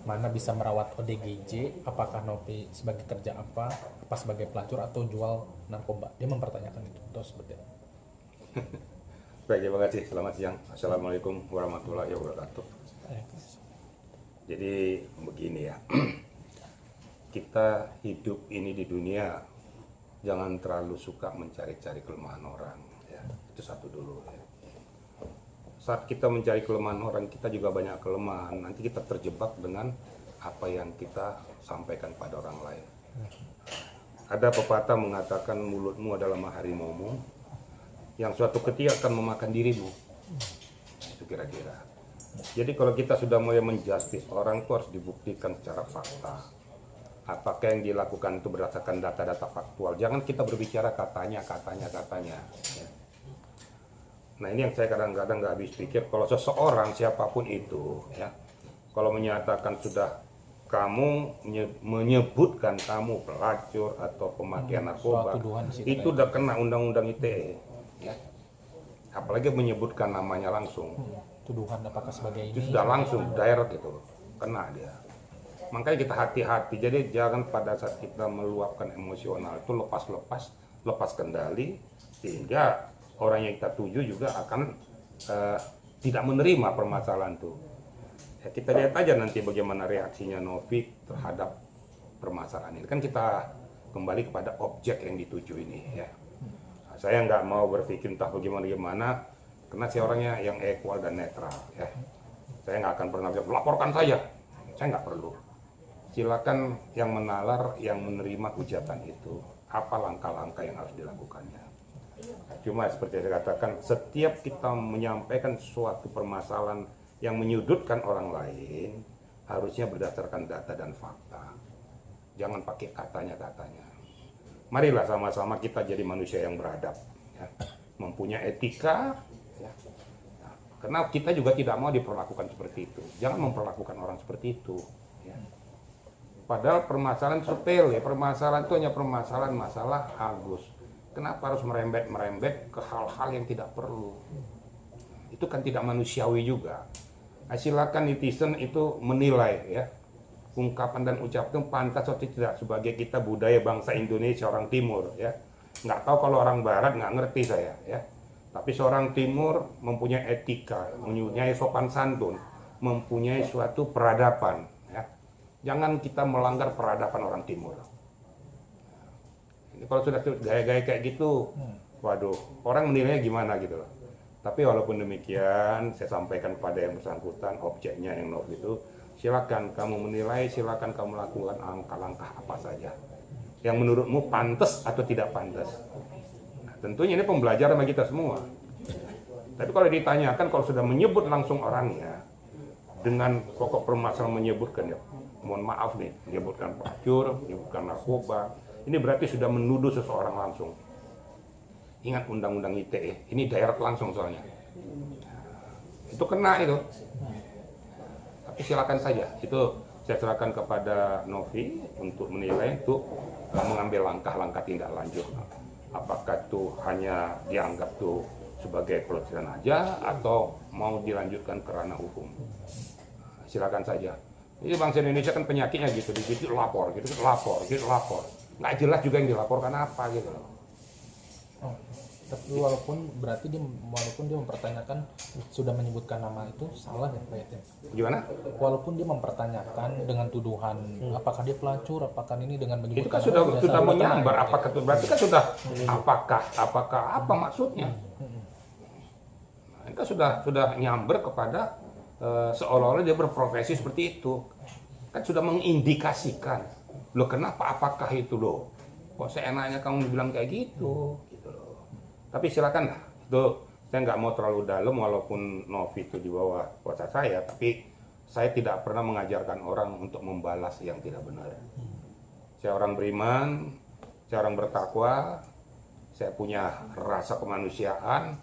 mana bisa merawat ODGJ, apakah Novi sebagai kerja apa sebagai pelacur atau jual narkoba. Dia mempertanyakan itu seperti apa. Baik, terima kasih. Selamat siang. Assalamualaikum warahmatullahi wabarakatuh. Jadi begini ya, kita hidup ini di dunia jangan terlalu suka mencari-cari kelemahan orang. Ya. Itu satu dulu. Ya. Saat kita mencari kelemahan orang, kita juga banyak kelemahan. Nanti kita terjebak dengan apa yang kita sampaikan pada orang lain. Ada pepatah mengatakan mulutmu adalah harimaumu yang suatu ketika akan memakan dirimu. Itu kira-kira. Jadi kalau kita sudah mulai menjustis orang, itu harus dibuktikan secara fakta. Apakah yang dilakukan itu berdasarkan data-data faktual. Jangan kita berbicara katanya. Ya. Nah ini yang saya kadang-kadang nggak habis pikir, kalau seseorang siapapun itu, ya, kalau menyatakan sudah kamu menyebutkan kamu pelacur atau pemakaian narkoba, itu udah kena undang-undang ITE, ya. Apalagi menyebutkan namanya langsung. Tuduhan apakah sebagai ini? Itu sudah langsung direct gitu, kena dia. Makanya kita hati-hati, jadi jangan pada saat kita meluapkan emosional itu lepas kendali, sehingga orang yang kita tuju juga akan tidak menerima permasalahan itu. Ya, kita lihat aja nanti bagaimana reaksinya Novi terhadap permasalahan ini. Kan kita kembali kepada objek yang dituju ini. Ya. Nah, saya nggak mau berpikir entah bagaimana, karena saya orangnya yang equal dan netral. Ya. Saya nggak akan pernah bilang, laporkan saja. Saya nggak perlu. Silakan yang menalar, yang menerima hujatan itu. Apa langkah-langkah yang harus dilakukannya. Cuma seperti saya katakan, setiap kita menyampaikan suatu permasalahan yang menyudutkan orang lain, harusnya berdasarkan data dan fakta. Jangan pakai katanya. Marilah sama-sama kita jadi manusia yang beradab, ya. Mempunyai etika, ya. Nah, karena kita juga tidak mau diperlakukan seperti itu. Jangan memperlakukan orang seperti itu, ya. Padahal permasalahan sepele, permasalahan itu hanya permasalahan masalah Agus. Kenapa harus merembet ke hal-hal yang tidak perlu? Itu kan tidak manusiawi juga. Nah, silakan netizen itu menilai, ya, ungkapan dan ucapan itu pantas atau tidak sebagai kita budaya bangsa Indonesia orang Timur, ya. Nggak tahu kalau orang Barat, nggak ngerti saya, ya. Tapi seorang Timur mempunyai etika, mempunyai sopan santun, mempunyai suatu peradaban, ya. Jangan kita melanggar peradaban orang Timur. Kalau sudah gaya-gaya kayak gitu, waduh, orang menilainya gimana gitu loh. Tapi walaupun demikian, saya sampaikan pada yang bersangkutan, objeknya yang Novi itu, silakan kamu menilai, silakan kamu lakukan langkah-langkah apa saja yang menurutmu pantas atau tidak pantas. Nah, tentunya ini pembelajaran bagi kita semua. Tapi kalau ditanyakan, kalau sudah menyebut langsung orangnya, dengan pokok permasalahan menyebutkan, ya, mohon maaf nih, menyebutkan pelacur, menyebutkan narkoba, ini berarti sudah menuduh seseorang langsung. Ingat undang-undang ITE, ini direct langsung soalnya. Itu kena itu. Tapi silakan saja, itu saya serahkan kepada Novi untuk menilai, untuk mengambil langkah-langkah tindak lanjut. Apakah itu hanya dianggap tuh sebagai pelecehan aja atau mau dilanjutkan ke ranah hukum. Silakan saja. Ini bangsa Indonesia kan penyakitnya gitu, gitu lapor. Nggak jelas juga yang dilaporkan apa gitu loh. Oh, tapi walaupun dia mempertanyakan sudah menyebutkan nama itu salah ya Pak Yatin? Gimana? Walaupun dia mempertanyakan dengan tuduhan apakah dia pelacur, apakah ini dengan menyebutkan itu kan sudah menyambar, apakah itu berarti kan sudah apakah apa maksudnya? Nah, itu sudah nyamber kepada seolah-olah dia berprofesi seperti itu. Kan sudah mengindikasikan. Loh kenapa, apakah itu loh? Kok seenaknya kamu bilang kayak gitu? Gitu loh. Tapi silakan lah. Itu saya nggak mau terlalu dalam, walaupun Novi itu di bawah kuasa saya, tapi saya tidak pernah mengajarkan orang untuk membalas yang tidak benar. Saya orang beriman, saya orang bertakwa, saya punya rasa kemanusiaan.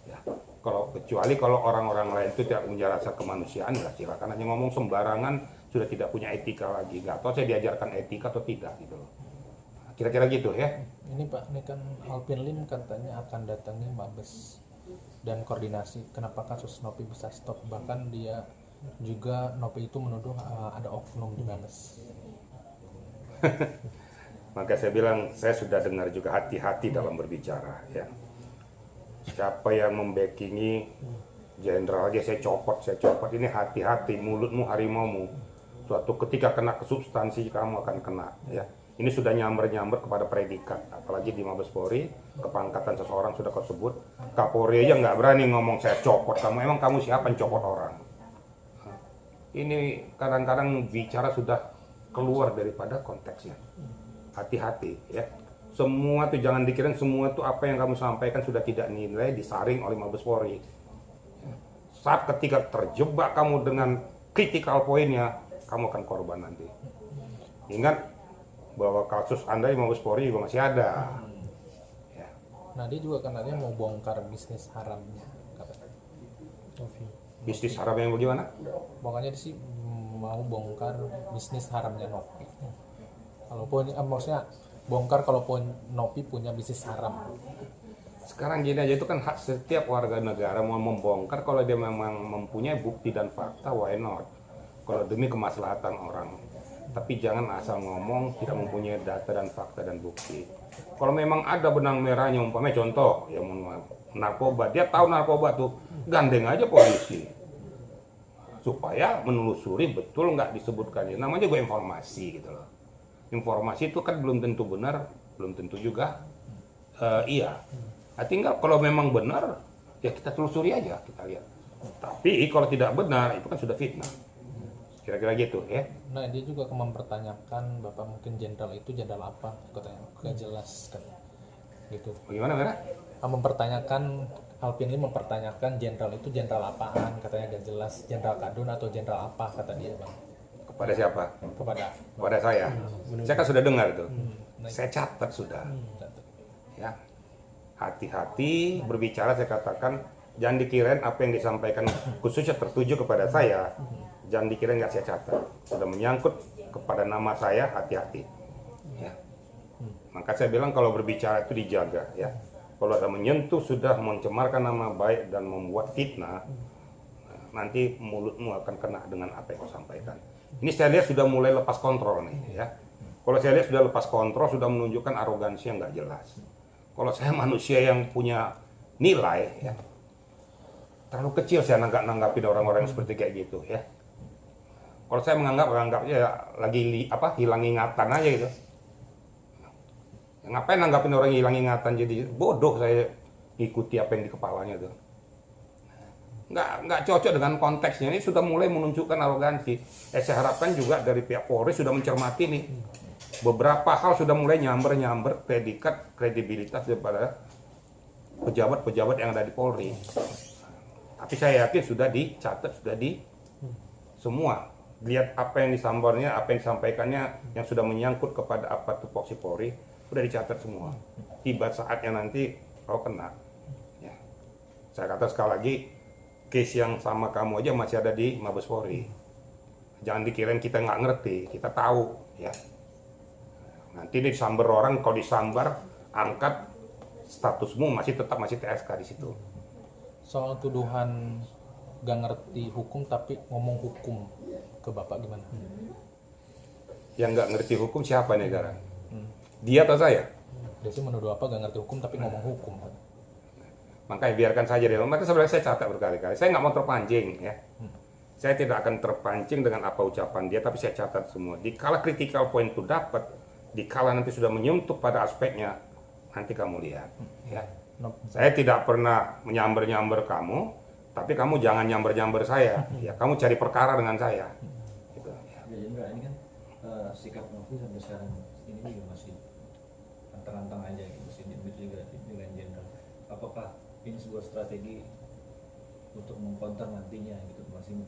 Ya, kecuali kalau orang-orang lain itu tidak punya rasa kemanusiaan, ya silakan hanya ngomong sembarangan, sudah tidak punya etika lagi. Nggak tahu saya diajarkan etika atau tidak gitu loh. Kira-kira gitu ya. Ini Pak, ini kan Alvin Lim katanya akan datangi Mabes dan koordinasi. Kenapa kasus Novi bisa stop? Bahkan dia Juga Nopi itu menuduh ada oknum di Mabes. Maka saya bilang saya sudah dengar juga, hati-hati dalam berbicara ya. Siapa yang membackingi jenderal aja saya copot. Ini hati-hati, mulutmu harimaumu. Suatu ketika kena ke substansi kamu akan kena ya. Ini sudah nyamber-nyamber kepada predikat, apalagi di Mabes Polri, kepangkatan seseorang sudah kau sebut. Kapolri aja nggak berani ngomong saya copot kamu, emang kamu siapa yang copot orang? Ini kadang-kadang bicara sudah keluar daripada konteksnya. Hati-hati ya. Semua tuh jangan dikira semua tuh apa yang kamu sampaikan sudah tidak nilai, disaring oleh Mabes Polri. Saat ketika terjebak kamu dengan critical pointnya, kamu akan korban nanti. Ingat bahwa kasus Anda di Mabes Polri juga masih ada. Ya. Nah dia juga katanya mau bongkar bisnis haramnya, katanya. Bisnis haram yang bagaimana? Pokoknya dia sih mau bongkar bisnis haramnya Nopi. Kalaupun maksudnya bongkar kalaupun Nopi punya bisnis haram. Sekarang gini aja, itu kan hak setiap warga negara mau membongkar kalau dia memang mempunyai bukti dan fakta, why not? Kalau demi kemaslahatan orang. Tapi jangan asal ngomong tidak mempunyai data dan fakta dan bukti. Kalau memang ada benang merahnya, umpamanya contoh, ya narkoba, dia tahu narkoba tuh, gandeng aja polisi. Supaya menelusuri betul nggak disebutkannya. Namanya gue informasi gitu loh. Informasi itu kan belum tentu benar, belum tentu juga iya. Nah, tinggal kalau memang benar, ya kita telusuri aja, kita lihat. Tapi kalau tidak benar, itu kan sudah fitnah. Kira-kira gitu ya. Nah dia juga mempertanyakan Bapak mungkin jenderal itu jenderal apa, katanya gak jelas kan. Gitu. Bagaimana, Vera? Mempertanyakan, Alvin ini mempertanyakan jenderal itu jenderal apaan, katanya gak jelas, jenderal Kadun atau jenderal apa, kata dia Bang. Kepada siapa? Kepada saya. Saya kan sudah dengar itu. Nah, Saya catat sudah. Ya. Hati-hati berbicara, saya katakan jangan dikirain apa yang disampaikan khususnya tertuju kepada saya. Jangan dikirain nggak saya catat. Sudah menyangkut kepada nama saya, hati-hati. Ya. Maka saya bilang kalau berbicara itu dijaga ya. Kalau ada menyentuh sudah mencemarkan nama baik dan membuat fitnah, nanti mulutmu akan kena dengan apa yang kau sampaikan. Ini saya lihat sudah mulai lepas kontrol nih ya. Kalau saya lihat sudah lepas kontrol, sudah menunjukkan arogansi yang nggak jelas. Kalau saya manusia yang punya nilai ya, terlalu kecil saya nanggapin orang-orang yang seperti kayak gitu ya. Kalau saya menganggapnya ya lagi hilang ingatan aja gitu. Ngapain nanggapin orang hilang ingatan, jadi bodoh saya ikuti apa yang di kepalanya tuh. Nggak cocok dengan konteksnya. Ini sudah mulai menunjukkan arogansi. Saya harapkan juga dari pihak Polri sudah mencermati nih. Beberapa hal sudah mulai nyamber predikat kredibilitas daripada pejabat-pejabat yang ada di Polri. Tapi saya yakin sudah dicatat, sudah di semua. Lihat apa yang disambarnya, apa yang disampaikannya, yang sudah menyangkut kepada apa tupoksi Polri, sudah dicatat semua. Tiba saatnya nanti kau kena. Ya. Saya kata sekali lagi, case yang sama kamu aja masih ada di Mabes Polri. Jangan dikirain kita nggak ngerti, kita tahu ya. Nanti disambar orang, kalau disambar, angkat statusmu masih TSK di situ. Soal tuduhan gak ngerti hukum tapi ngomong hukum ke Bapak gimana? Yang nggak ngerti hukum siapa nih sekarang? Dia atau saya? Dia sih menuduh apa gak ngerti hukum tapi ngomong hukum. Makanya biarkan saja dia. Makanya sebenarnya saya catat berkali-kali. Saya nggak mau terpancing ya. Saya tidak akan terpancing dengan apa ucapan dia, tapi saya catat semua. Dikala critical point itu dapat, dikala nanti sudah menyentuh pada aspeknya, nanti kamu lihat. Ya. Saya tidak pernah menyamber-nyamber kamu, tapi kamu jangan nyamber-nyamber saya. Ya, kamu cari perkara dengan saya. Gitu. Ya, Jenderal, ini kan sikap Novi sampai sekarang ini juga masih antang-antang aja gitu, masih diambil juga dengan Jenderal. Apakah ini sebuah strategi untuk mengkonter nantinya gitu, masih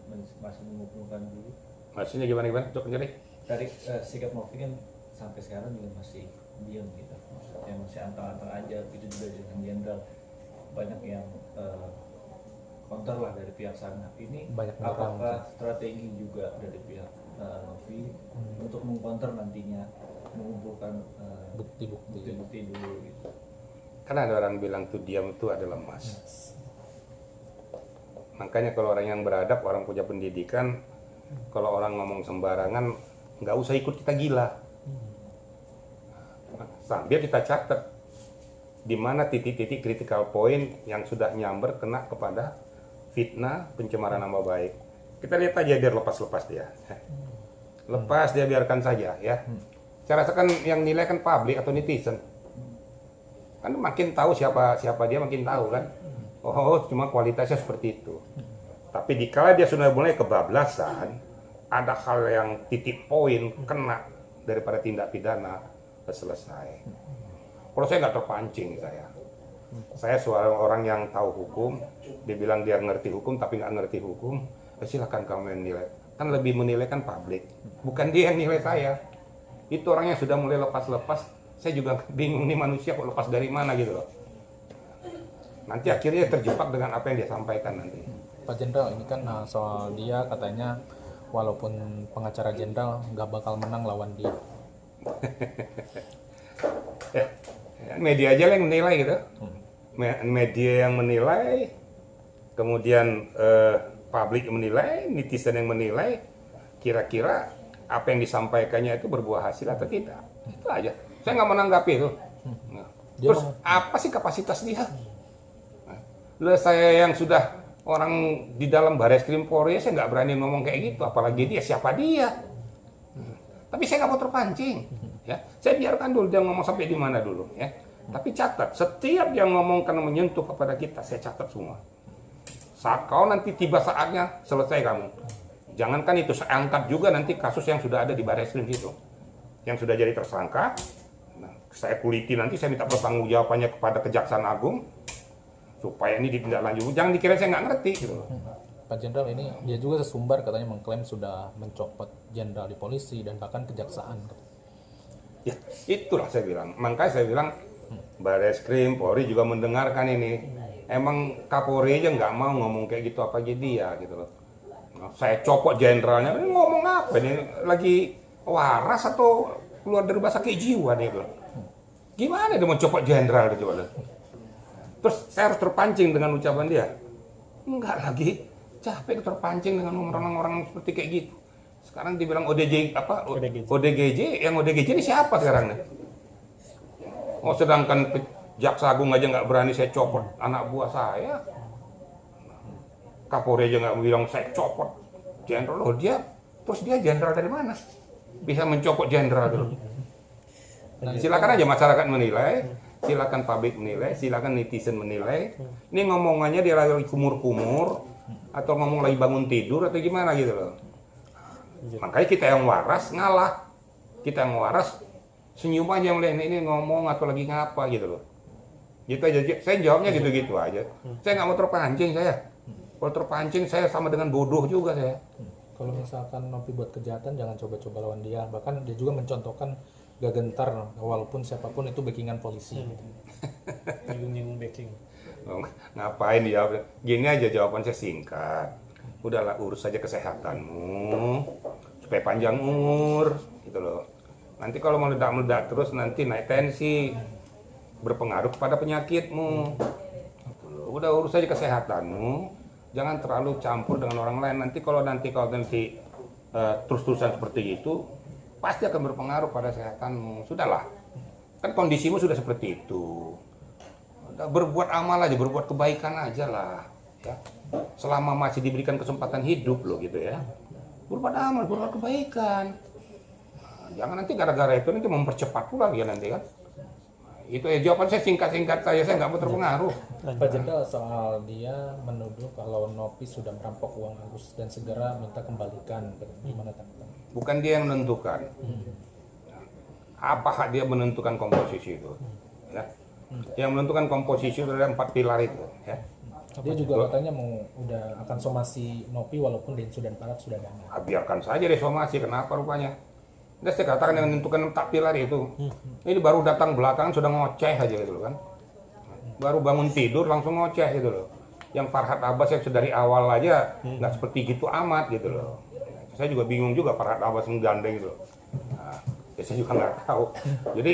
mengumpulkan dulu? Maksudnya gimana? Cok jadi? Dari sikap Novi kan sampai sekarang juga masih diam gitu, maksudnya masih antang-antang aja gitu juga dengan Jenderal. Banyak yang counter lah dari pihak sana. Ini Banyak apakah strategi juga dari pihak Novi untuk mengcounter nantinya, mengumpulkan bukti-bukti dulu gitu? Karena ada orang bilang tuh diam itu adalah emas. Makanya kalau orang yang beradab, orang punya pendidikan, kalau orang ngomong sembarangan, nggak usah ikut kita gila. Sambil kita catat di mana titik-titik critical point yang sudah nyamber kena kepada fitnah, pencemaran nama baik. Kita lihat aja biar lepas-lepas dia. Lepas dia, biarkan saja ya. Saya rasakan yang nilai kan publik atau netizen. Kan makin tahu siapa dia, makin tahu kan. Oh, cuma kualitasnya seperti itu. Tapi dikala dia sudah mulai kebablasan, ada hal yang titik poin kena daripada tindak pidana, selesai. Kalau saya nggak terpancing saya seorang orang yang tahu hukum, dia bilang dia ngerti hukum tapi nggak ngerti hukum, silakan kamu yang nilai. Kan lebih menilai kan publik, bukan dia yang nilai saya. Itu orangnya sudah mulai lepas-lepas, saya juga bingung nih manusia kok lepas dari mana gitu loh. Nanti akhirnya terjebak dengan apa yang dia sampaikan nanti. Pak Jenderal, ini kan soal dia katanya walaupun pengacara jenderal nggak bakal menang lawan dia. Media aja yang menilai gitu. Media yang menilai, kemudian publik yang menilai, netizen yang menilai, kira-kira apa yang disampaikannya itu berbuah hasil atau tidak. Itu aja. Saya nggak menanggapi itu. Terus apa sih kapasitas dia? Saya yang sudah orang di dalam Bareskrim Polri, saya nggak berani ngomong kayak gitu, apalagi dia, siapa dia. Tapi saya nggak mau terpancing, ya. Saya biarkan dulu dia ngomong sampai di mana dulu, ya. Tapi catat, setiap yang ngomong karena menyentuh kepada kita, saya catat semua. Saat kau nanti tiba saatnya, selesai kamu. Jangankan itu, saya angkat juga nanti kasus yang sudah ada di Bareskrim itu, yang sudah jadi tersangka. Nah, saya kuliti nanti, saya minta pertanggungjawabannya kepada Kejaksaan Agung, supaya ini ditindaklanjuti. Jangan dikira saya nggak ngerti gitu. Pak Jenderal, ini dia juga sesumbar katanya mengklaim sudah mencopot jenderal di polisi dan bahkan kejaksaan. Ya, itulah saya bilang. Makanya saya bilang Bareskrim, Polri juga mendengarkan ini. Emang Kapolri aja nggak mau ngomong kayak gitu apa jadi ya gitu loh. Nah, saya copot jenderalnya, ini ngomong apa ini? Lagi waras atau keluar dari rumah sakit jiwa nih loh. Gimana dia mau copot jenderal gitu loh. Terus saya harus terpancing dengan ucapan dia. Enggak lagi, capek terpancing dengan orang-orang seperti kayak gitu. Sekarang dibilang ODJ apa? ODGJ, yang ODGJ ini siapa sekarang nih? Oh, sedangkan Jaksa Agung aja nggak berani saya copot anak buah saya. Kapolri aja nggak bilang saya copot jenderal. Oh, terus dia jenderal dari mana? Bisa mencopot jenderal dulu. Silakan aja masyarakat menilai. Silakan publik menilai, silakan netizen menilai. Ini ngomongannya dia lagi kumur-kumur atau ngomong lagi bangun tidur atau gimana gitu loh. Makanya kita yang waras ngalah. Kita yang waras senyum aja melihat ini ngomong atau lagi ngapa gitu loh. Gitu aja. Saya jawabnya gitu-gitu aja. Saya nggak mau terpancing saya. Kalau terpancing saya sama dengan bodoh juga saya. Kalau misalkan Nopi buat kejahatan jangan coba-coba lawan dia. Bahkan dia juga mencontohkan gak gentar walaupun siapapun itu backingan polisi. Nyinggung backing. Ngapain dia? Gini aja jawaban saya singkat. Udahlah, urus saja kesehatanmu supaya panjang umur gitu loh. Nanti kalau meledak-meledak terus nanti naik tensi, berpengaruh kepada penyakitmu. Udah urus saja kesehatanmu, jangan terlalu campur dengan orang lain. Nanti kalau terus-terusan seperti itu, pasti akan berpengaruh pada kesehatanmu. Sudahlah, kan kondisimu sudah seperti itu. Udah, berbuat amal aja, berbuat kebaikan aja lah. Ya. Selama masih diberikan kesempatan hidup loh gitu ya. Berbuat amal, berbuat kebaikan. Nah, jangan nanti gara-gara itu nanti mempercepat pula ya nanti kan. Itu ya jawaban saya singkat-singkat saya nggak mau terpengaruh. Pak Jenderal, soal dia menuduh kalau Nopi sudah merampok uang Agus dan segera minta kembalikan. Gimana tanggapan? Bukan dia yang menentukan. Apa hak dia menentukan komposisi itu? Ya. Yang menentukan komposisi itu adalah 4 pilar itu. Ya. Dia juga katanya udah akan somasi Nopi walaupun Densus dan Parat sudah damai. Biarkan saja dia somasi, kenapa rupanya? Udah saya katakan yang menentukan 4 pilar itu. Ini baru datang belakangan sudah ngoceh aja gitu loh kan. Baru bangun tidur langsung ngoceh gitu loh. Yang Farhad Abbas yang dari awal aja nggak seperti gitu amat gitu loh. Saya juga bingung juga Farhad Abbas menggandeng gitu loh. Nah, ya saya juga nggak tahu. Jadi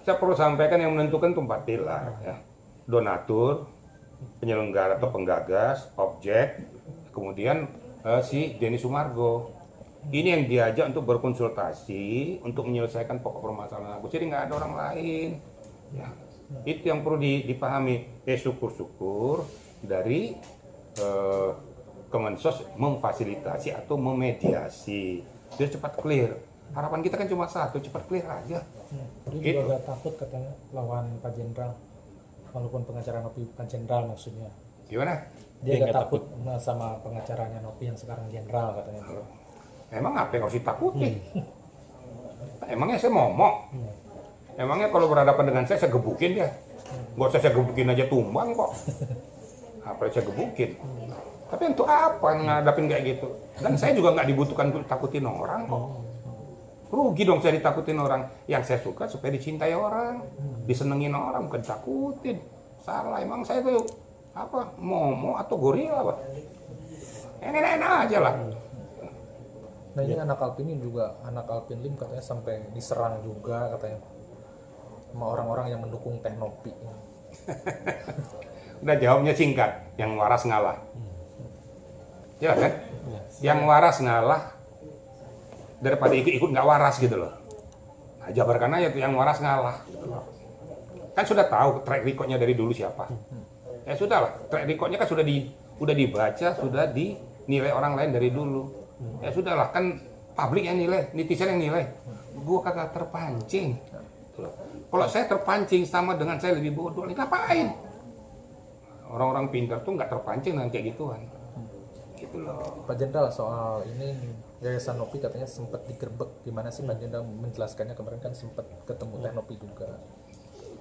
saya perlu sampaikan yang menentukan itu 4 pilar ya. Donatur, penyelenggara atau penggagas, objek, kemudian si Denny Sumargo. Ini yang diajak untuk berkonsultasi untuk menyelesaikan pokok permasalahan aku. Jadi nggak ada orang lain. Ya, itu yang perlu dipahami. Syukur-syukur dari Kemensos memfasilitasi atau memediasi biar cepat clear. Harapan kita kan cuma satu, cepat clear aja. Dia Gitu. juga gak takut katanya lawan Pak Jenderal, walaupun pengacara Nopi bukan jenderal maksudnya. Gimana? Dia Dia gak nggak takut sama pengacaranya Nopi yang sekarang jenderal katanya. Emang apa yang harus ditakuti? Emangnya saya momok? Emangnya kalau berhadapan dengan saya gebukin dia? Gak usah saya gebukin aja tumbang kok. Apa yang saya gebukin? Tapi untuk apa ngadapin kayak gitu? Dan saya juga nggak dibutuhkan untuk takutin orang kok. Rugi dong saya ditakutin orang. Yang saya suka supaya dicintai orang, disenengin orang, bukan ditakutin. Salah, emang saya tuh apa? Momo atau gorila, Pak? Enak-enak aja lah. Nah ini anak Alpin ini juga, anak Alpin Lim katanya sampai diserang juga katanya sama orang-orang yang mendukung Teh Nopi. Udah jawabnya singkat, yang waras ngalah. Jelas kan? Yang waras ngalah daripada ikut-ikut nggak waras gitu loh. Nah, jabarkan aja tuh yang waras ngalah. Gitu loh. Kan sudah tahu track recordnya dari dulu siapa. Ya sudah lah, track recordnya kan sudah dibaca, sudah dinilai orang lain dari dulu. Ya sudahlah, kan publik yang nilai, netizen yang nilai. Gua kagak terpancing. Gitu loh. Kalau saya terpancing sama dengan saya lebih bodoh, ngapain? Orang-orang pintar tuh nggak terpancing dengan kayak gituan. Gitu loh. Pak Jenderal, soal ini Yayasan Nopi katanya sempat digerebek. Gimana sih Pak Jenderal menjelaskannya? Kemarin kan sempat ketemu Teh Nopi juga.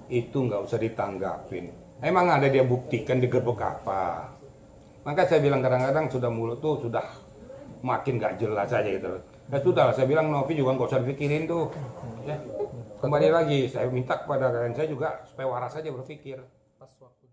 Itu nggak usah ditanggapin. Emang ada dia buktikan digerebek apa? Maka saya bilang kadang-kadang sudah mulut tuh sudah makin nggak jelas aja gitu loh. Ya sudah, saya bilang Novi juga nggak usah dipikirin tuh. Ya. Kembali lagi, saya minta kepada kalian saya juga supaya waras aja berpikir. Pas waktu